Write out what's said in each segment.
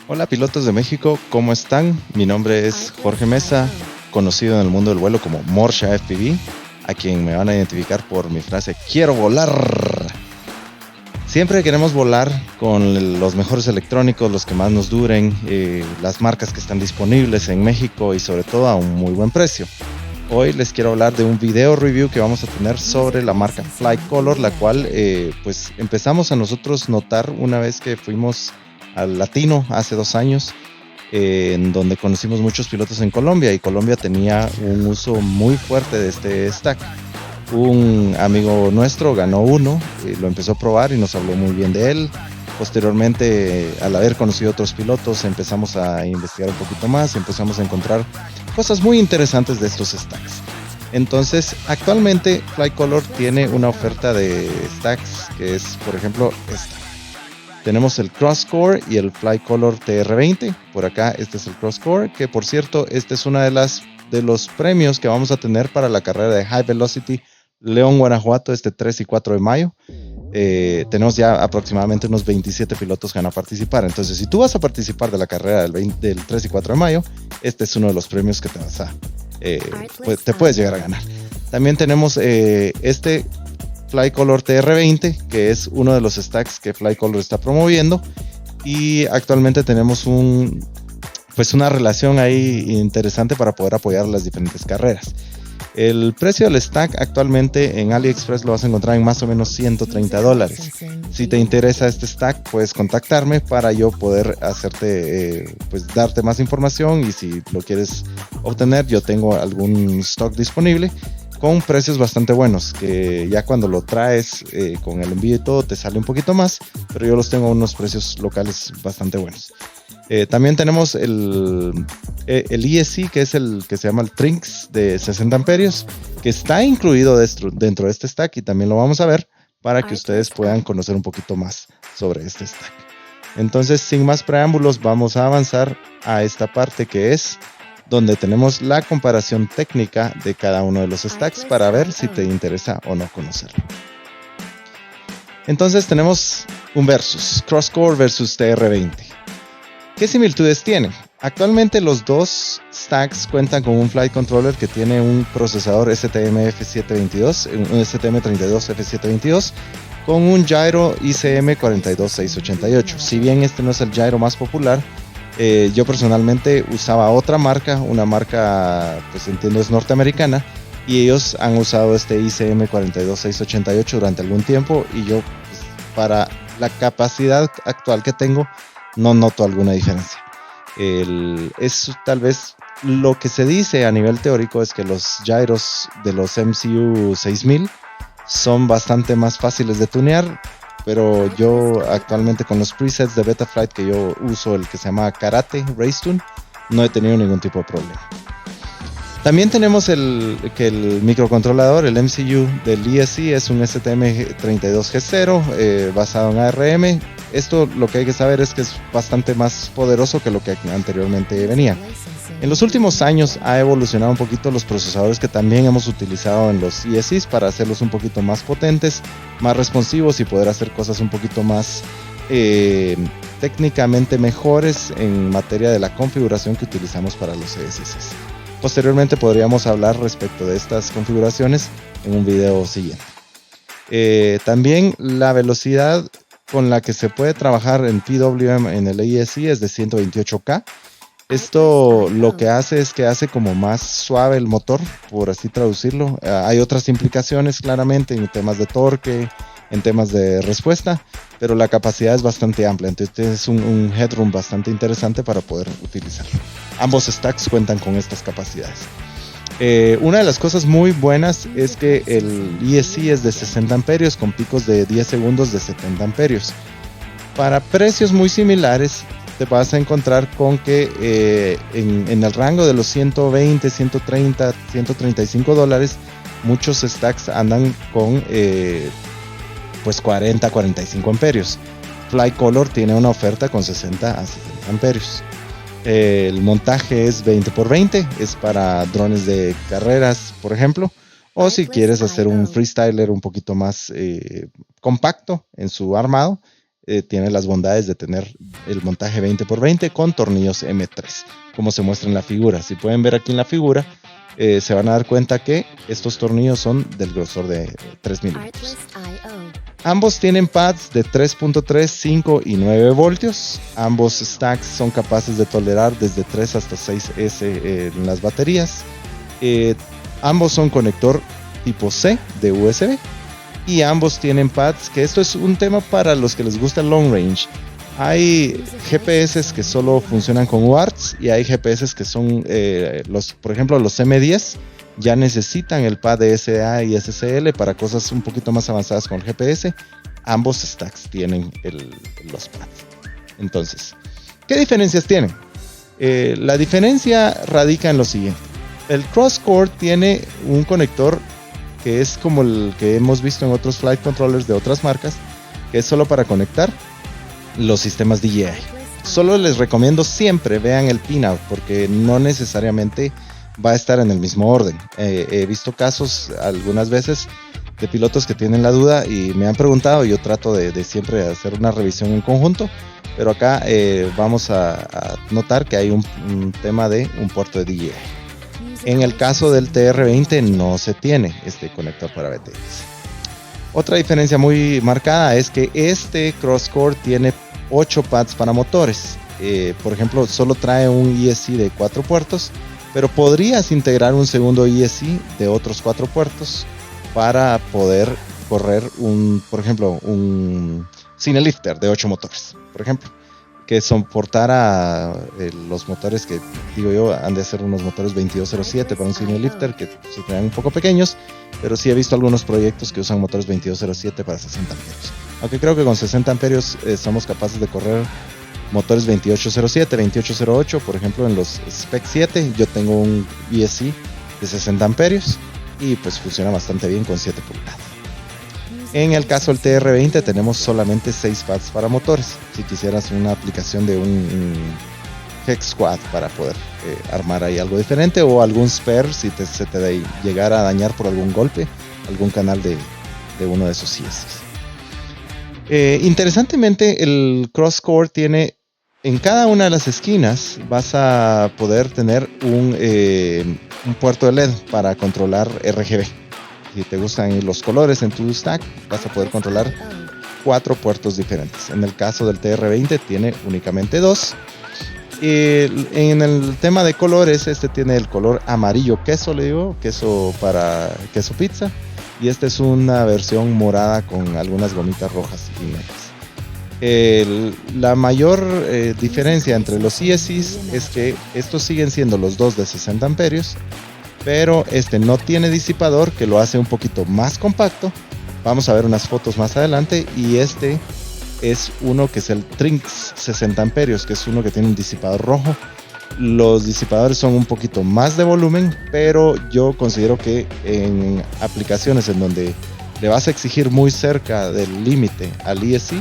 Hola pilotos de México, ¿cómo están? Mi nombre es Jorge Mesa, conocido en el mundo del vuelo como Morsha FPV, a quien me van a identificar por mi frase ¡Quiero volar! Siempre queremos volar con los mejores electrónicos, los que más nos duren, las marcas que están disponibles en México y sobre todo a un muy buen precio. Hoy les quiero hablar de un video review que vamos a tener sobre la marca Flycolor, la cual pues empezamos a nosotros notar una vez que fuimos al Latino hace 2 años, en donde conocimos muchos pilotos en Colombia, y Colombia tenía un uso muy fuerte de este stack. Un amigo nuestro ganó uno, lo empezó a probar y nos habló muy bien de él. Posteriormente, al haber conocido otros pilotos, empezamos a investigar un poquito más y empezamos a encontrar cosas muy interesantes de estos stacks. Entonces, actualmente Flycolor tiene una oferta de stacks que es, por ejemplo, esta. Tenemos el Crosscore y el Flycolor TR20. Por acá, este es el Crosscore, que por cierto, este es una de los premios que vamos a tener para la carrera de High Velocity León, Guanajuato, este 3 y 4 de mayo. Tenemos ya aproximadamente unos 27 pilotos que van a participar. Entonces, si tú vas a participar de la carrera del 3 y 4 de mayo, este es uno de los premios que te puedes llegar a ganar. También tenemos este Flycolor TR20, que es uno de los stacks que Flycolor está promoviendo, y actualmente tenemos una relación ahí interesante para poder apoyar las diferentes carreras. El precio del stack actualmente en AliExpress lo vas a encontrar en más o menos $130. Si te interesa este stack, puedes contactarme para yo poder darte más información, y si lo quieres obtener, yo tengo algún stock disponible con precios bastante buenos, que ya cuando lo traes con el envío y todo te sale un poquito más, pero yo los tengo a unos precios locales bastante buenos. También tenemos el ESC, que es el que se llama el Trinx de 60 amperios, que está incluido dentro de este stack, y también lo vamos a ver para que ustedes puedan conocer un poquito más sobre este stack. Entonces, sin más preámbulos, vamos a avanzar a esta parte que es donde tenemos la comparación técnica de cada uno de los stacks para ver si te interesa o no conocerlo. Entonces tenemos un versus, Crosscore versus TR20. ¿Qué similitudes tienen? Actualmente los dos stacks cuentan con un flight controller que tiene un procesador STM-F722, un STM32F722, con un gyro ICM42688. Si bien este no es el gyro más popular, yo personalmente usaba otra marca, una marca, pues entiendo es norteamericana, y ellos han usado este ICM42688 durante algún tiempo, y yo, pues, para la capacidad actual que tengo, no noto alguna diferencia. Es tal vez lo que se dice a nivel teórico, es que los gyros de los MCU 6000 son bastante más fáciles de tunear, pero yo actualmente con los presets de Betaflight que yo uso, el que se llama Karate Racetune, no he tenido ningún tipo de problema. También tenemos el microcontrolador, el MCU del ESC, es un STM32G0 basado en ARM. Esto, lo que hay que saber es que es bastante más poderoso que lo que anteriormente venía. En los últimos años ha evolucionado un poquito los procesadores que también hemos utilizado en los ESCs para hacerlos un poquito más potentes, más responsivos, y poder hacer cosas un poquito más técnicamente mejores en materia de la configuración que utilizamos para los ESCs. Posteriormente podríamos hablar respecto de estas configuraciones en un video siguiente. También la velocidad con la que se puede trabajar en PWM en el ESC es de 128K. Esto lo que hace es que hace como más suave el motor, por así traducirlo. Hay otras implicaciones claramente en temas de torque, en temas de respuesta, pero la capacidad es bastante amplia, entonces es un headroom bastante interesante para poder utilizarlo. Ambos stacks cuentan con estas capacidades. Una de las cosas muy buenas es que el ESC es de 60 amperios con picos de 10 segundos de 70 amperios. Para precios muy similares, te vas a encontrar con que en el rango de los 120, 130, 135 dólares, muchos stacks andan con 40, 45 amperios. Flycolor tiene una oferta con 60 a 70 amperios. El montaje es 20x20, es para drones de carreras, por ejemplo, o si quieres hacer un freestyler un poquito más compacto en su armado, tiene las bondades de tener el montaje 20x20 con tornillos M3, como se muestra en la figura. Si pueden ver aquí en la figura, se van a dar cuenta que estos tornillos son del grosor de 3 milímetros. Ambos tienen pads de 3.3, 5 y 9 voltios. Ambos stacks son capaces de tolerar desde 3 hasta 6S en las baterías. Ambos son conector tipo C de USB. Y ambos tienen pads, que esto es un tema para los que les gusta el long range. Hay GPS que solo funcionan con UARTs y hay GPS que son, por ejemplo, los M10 ya necesitan el pad de SA y SCL para cosas un poquito más avanzadas con el GPS. Ambos stacks tienen los pads. Entonces, ¿qué diferencias tienen? La diferencia radica en lo siguiente. El CrossCore tiene un conector que es como el que hemos visto en otros flight controllers de otras marcas, que es solo para conectar los sistemas DJI. Solo les recomiendo siempre vean el pinout, porque no necesariamente va a estar en el mismo orden. He visto casos algunas veces de pilotos que tienen la duda y me han preguntado, y yo trato de siempre hacer una revisión en conjunto, pero acá vamos a notar que hay un tema de un puerto de DJI. En el caso del TR20 no se tiene este conector para BTX. Otra diferencia muy marcada es que este CrossCore tiene 8 pads para motores. Por ejemplo, solo trae un ESC de 4 puertos, pero podrías integrar un segundo ESC de otros 4 puertos para poder correr por ejemplo, un Cinelifter de 8 motores, por ejemplo, que soportara los motores que, digo yo, han de ser unos motores 2207 para un Cinelifter, que se crean un poco pequeños, pero sí he visto algunos proyectos que usan motores 2207 para 60 amperios. Aunque creo que con 60 amperios somos capaces de correr motores 2807, 2808, por ejemplo, en los Spec 7 yo tengo un ESC de 60 amperios y pues funciona bastante bien con 7 pulgadas. En el caso del TR20 tenemos solamente 6 pads para motores. Si quisieras una aplicación de un Hex Squad para poder armar ahí algo diferente, o algún spare si se te llegara a dañar por algún golpe algún canal de uno de esos ESCs. Interesantemente, el CrossCore tiene en cada una de las esquinas, vas a poder tener un puerto de LED para controlar RGB. Si te gustan los colores en tu stack, vas a poder controlar 4 puertos diferentes. En el caso del TR20 tiene únicamente 2. En el tema de colores, este tiene el color amarillo queso, le digo, queso para queso pizza. Y esta es una versión morada con algunas gomitas rojas y negras. La mayor diferencia entre los ESCs es que estos siguen siendo los dos de 60 amperios, pero este no tiene disipador, que lo hace un poquito más compacto. Vamos a ver unas fotos más adelante. Y este es uno que es el Trinx 60 amperios, que es uno que tiene un disipador rojo. Los disipadores son un poquito más de volumen, pero yo considero que en aplicaciones en donde le vas a exigir muy cerca del límite al ESC,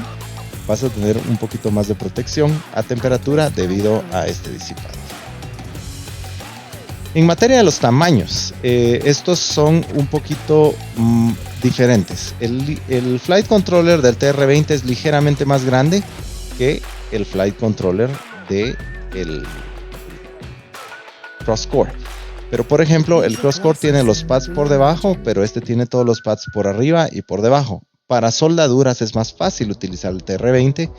vas a tener un poquito más de protección a temperatura debido a este disipador. En materia de los tamaños, estos son un poquito diferentes. El Flight Controller del TR20 es ligeramente más grande que el Flight Controller del CrossCore. Pero por ejemplo, el CrossCore tiene los pads por debajo, pero este tiene todos los pads por arriba y por debajo. Para soldaduras es más fácil utilizar el TR20.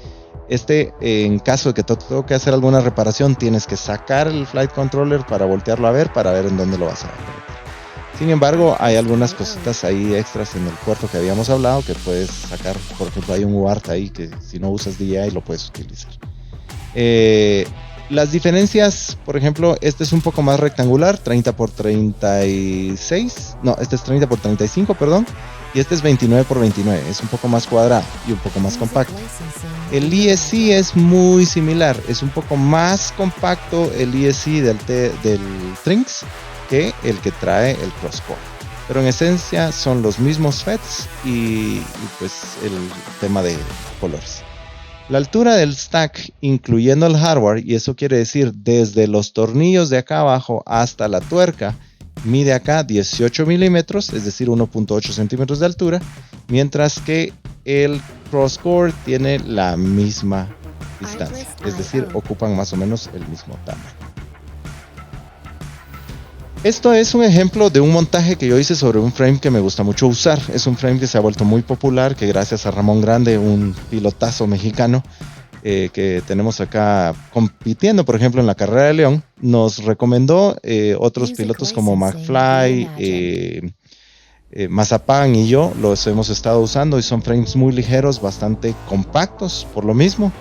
En caso de que te tenga que hacer alguna reparación, tienes que sacar el Flight Controller para voltearlo a ver, para ver en dónde lo vas a conectar. Sin embargo, hay algunas cositas ahí extras en el puerto que habíamos hablado que puedes sacar. Por ejemplo, hay un UART ahí que si no usas DJI lo puedes utilizar. Las diferencias, por ejemplo, este es un poco más rectangular, 30x36, no, este es 30x35, perdón, y este es 29x29, es un poco más cuadrado y un poco más compacto. El ESC es muy similar, es un poco más compacto el ESC del Trinx que el que trae el CrossCore, pero en esencia son los mismos FETs y pues el tema de colores. La altura del stack, incluyendo el hardware, y eso quiere decir desde los tornillos de acá abajo hasta la tuerca, mide acá 18 milímetros, es decir, 1.8 centímetros de altura, mientras que el CrossCore tiene la misma distancia, es decir, ocupan más o menos el mismo tamaño. Esto es un ejemplo de un montaje que yo hice sobre un frame que me gusta mucho usar. Es un frame que se ha vuelto muy popular, que gracias a Ramón Grande, un pilotazo mexicano que tenemos acá compitiendo, por ejemplo, en la carrera de León, nos recomendó otros pilotos como McFly, Mazapán y yo los hemos estado usando y son frames muy ligeros, bastante compactos por lo mismo.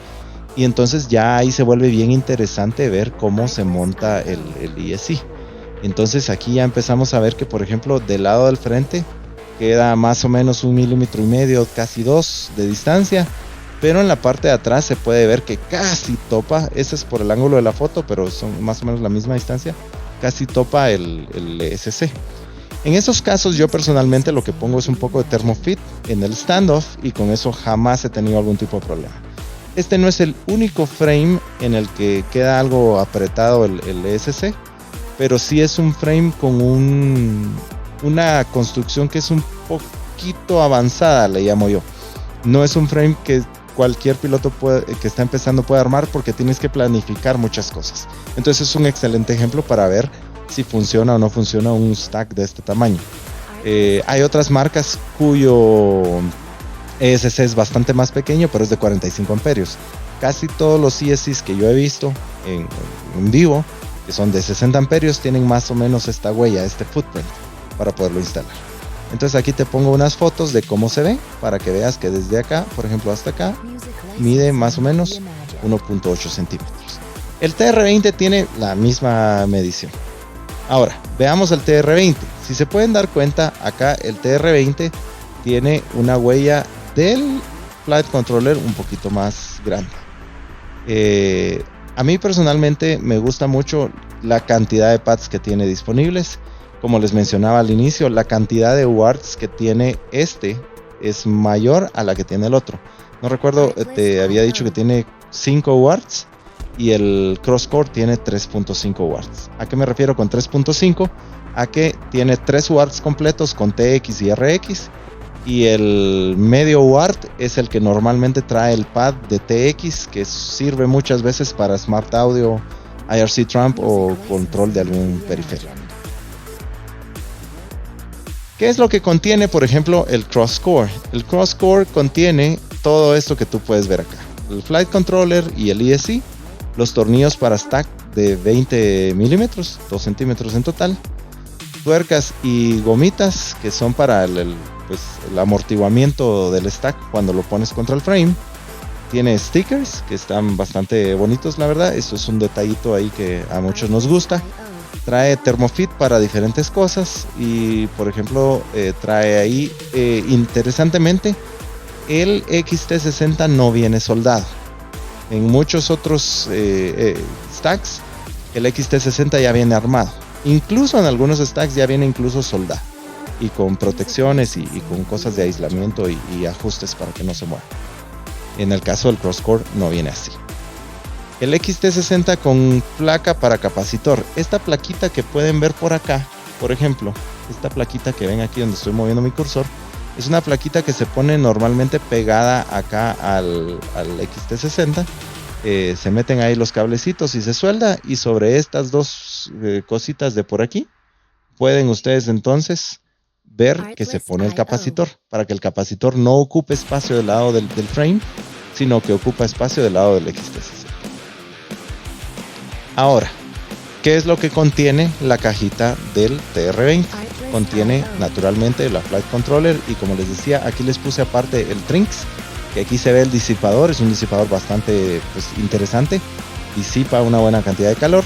Y entonces ya ahí se vuelve bien interesante ver cómo se monta el ESC. Entonces aquí ya empezamos a ver que, por ejemplo, del lado del frente queda más o menos 1,5 milímetros, casi 2 de distancia, pero en la parte de atrás se puede ver que casi topa, ese es por el ángulo de la foto, pero son más o menos la misma distancia, casi topa el ESC. En esos casos yo personalmente lo que pongo es un poco de Thermofit en el standoff y con eso jamás he tenido algún tipo de problema. Este no es el único frame en el que queda algo apretado el ESC, pero sí es un frame con una construcción que es un poquito avanzada, le llamo yo. No es un frame que cualquier piloto que está empezando puede armar porque tienes que planificar muchas cosas. Entonces es un excelente ejemplo para ver si funciona o no funciona un stack de este tamaño. Hay otras marcas cuyo ESC es bastante más pequeño, pero es de 45 amperios. Casi todos los ESCs que yo he visto en vivo, que son de 60 amperios, tienen más o menos esta huella, este footprint, para poderlo instalar. Entonces aquí te pongo unas fotos de cómo se ve, para que veas que desde acá, por ejemplo hasta acá, mide más o menos 1.8 centímetros. El TR20 tiene la misma medición. Ahora, veamos el TR20. Si se pueden dar cuenta, acá el TR20 tiene una huella del Flight Controller un poquito más grande. A mí personalmente me gusta mucho la cantidad de pads que tiene disponibles. Como les mencionaba al inicio, la cantidad de UARTs que tiene este es mayor a la que tiene el otro. No recuerdo, te había dicho que tiene 5 UARTs y el CrossCore tiene 3.5 UARTs. ¿A qué me refiero con 3.5? A que tiene 3 UARTs completos con TX y RX. Y el medio UART es el que normalmente trae el pad de TX, que sirve muchas veces para Smart Audio, IRC Trump o control de algún periférico. ¿Qué es lo que contiene, por ejemplo, el CrossCore? El CrossCore contiene todo esto que tú puedes ver acá. El Flight Controller y el ESC, los tornillos para stack de 20 milímetros, 2 centímetros en total, tuercas y gomitas que son para el amortiguamiento del stack cuando lo pones contra el frame. Tiene stickers que están bastante bonitos, la verdad. Esto es un detallito ahí que a muchos nos gusta. Trae Thermofit para diferentes cosas y, por ejemplo, trae ahí, interesantemente, el XT60 no viene soldado. En muchos otros stacks el XT60 ya viene armado. Incluso en algunos stacks ya viene incluso soldado y con protecciones y con cosas de aislamiento y ajustes para que no se mueva. En el caso del CrossCore no viene así. El XT60 con placa para capacitor. Esta plaquita que pueden ver por acá, por ejemplo, esta plaquita que ven aquí donde estoy moviendo mi cursor, es una plaquita que se pone normalmente pegada acá al XT60. Se meten ahí los cablecitos y se suelda, y sobre estas dos cositas de por aquí pueden ustedes entonces ver que se pone el capacitor, para que el capacitor no ocupe espacio del lado del frame, sino que ocupa espacio del lado del XT60. Ahora, ¿qué es lo que contiene la cajita del TR20? Contiene naturalmente la Flight Controller y, como les decía, aquí les puse aparte el Trinx, que aquí se ve el disipador. Es un disipador bastante interesante, disipa una buena cantidad de calor,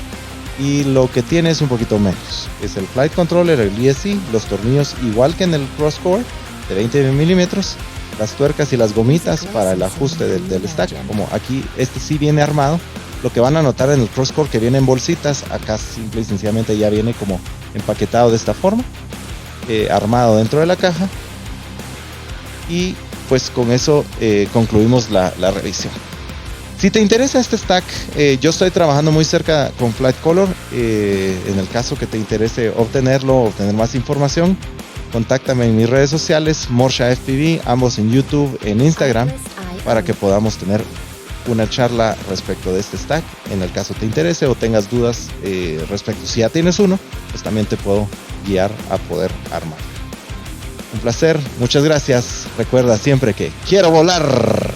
y lo que tiene es un poquito menos. Es el Flight Controller, el ESC, los tornillos igual que en el CrossCore de 20 milímetros, las tuercas y las gomitas para el ajuste del stack. Como aquí este sí viene armado, lo que van a notar en el CrossCore que viene en bolsitas, acá simple y sencillamente ya viene como empaquetado de esta forma, armado dentro de la caja. Y pues con eso concluimos la revisión. Si te interesa este stack, yo estoy trabajando muy cerca con Flight Color. En el caso que te interese obtenerlo, obtener más información, contáctame en mis redes sociales, Morsha FPV, ambos en YouTube, en Instagram. para que podamos tener una charla respecto de este stack, en el caso te interese o tengas dudas respecto. Si ya tienes uno, pues también te puedo guiar a poder armar. Un placer, muchas gracias. Recuerda siempre que quiero volar.